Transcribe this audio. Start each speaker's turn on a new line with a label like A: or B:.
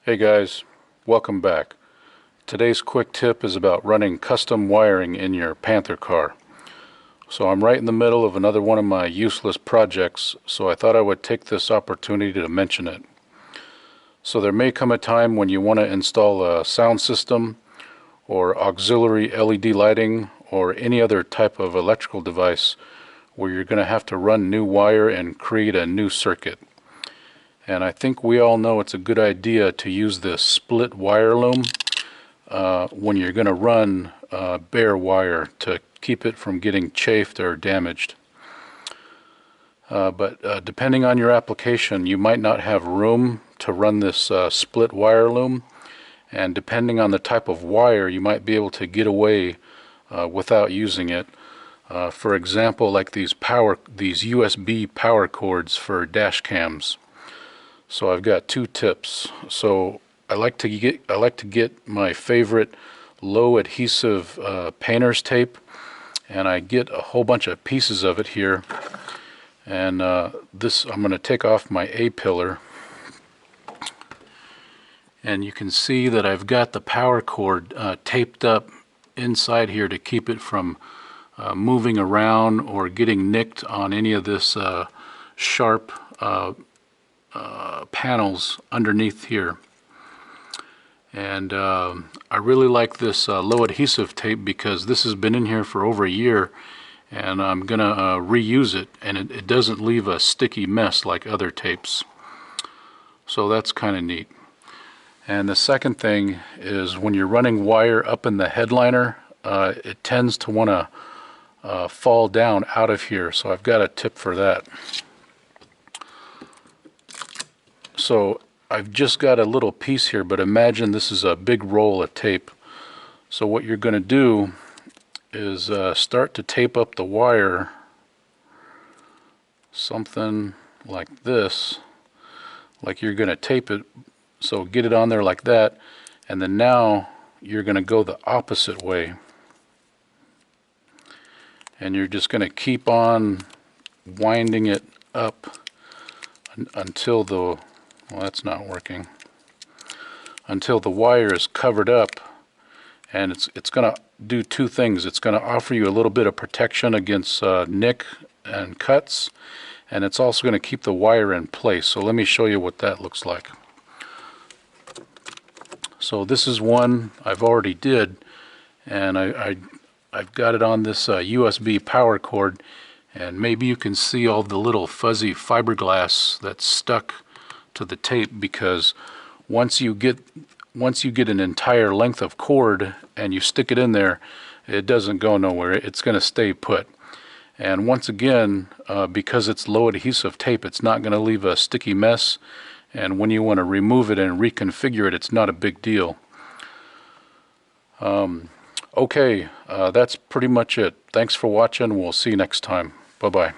A: Hey guys, welcome back. Today's quick tip is about running custom wiring in your Panther car. So I'm right in the middle of another one of my useless projects, so I thought I would take this opportunity to mention it. So there may come a time when you want to install a sound system or auxiliary LED lighting or any other type of electrical device where you're going to have to run new wire and create a new circuit. And I think we all know it's a good idea to use this split wire loom when you're going to run bare wire to keep it from getting chafed or damaged. But depending on your application, you might not have room to run this split wire loom, and depending on the type of wire, you might be able to get away without using it. For example, like these USB power cords for dash cams. So I've got two tips. So I like to get my favorite low adhesive painter's tape, and I get a whole bunch of pieces of it here. And this, I'm going to take off my A-pillar, and you can see that I've got the power cord taped up inside here to keep it from moving around or getting nicked on any of this sharp panels underneath here. And I really like this low adhesive tape because this has been in here for over a year, and I'm gonna reuse it, and it doesn't leave a sticky mess like other tapes. So that's kind of neat. And the second thing is, when you're running wire up in the headliner, it tends to want to fall down out of here, so I've got a tip for that. So I've just got a little piece here, but imagine this is a big roll of tape. So what you're going to do is start to tape up the wire something like this, like you're going to tape it. So get it on there like that, and then now you're going to go the opposite way, and you're just going to keep on winding it up until the, well, that's not working, until the wire is covered up. And it's going to do two things. It's going to offer you a little bit of protection against nick and cuts, and it's also going to keep the wire in place. So let me show you what that looks like. So this is one I've already did, and I've got it on this USB power cord, and maybe you can see all the little fuzzy fiberglass that's stuck to the tape, because once you get an entire length of cord and you stick it in there, it doesn't go nowhere. It's going to stay put. And once again, because it's low adhesive tape, it's not going to leave a sticky mess, and when you want to remove it and reconfigure it, it's not a big deal. Okay, that's pretty much it. Thanks for watching. We'll see you next time. Bye-bye.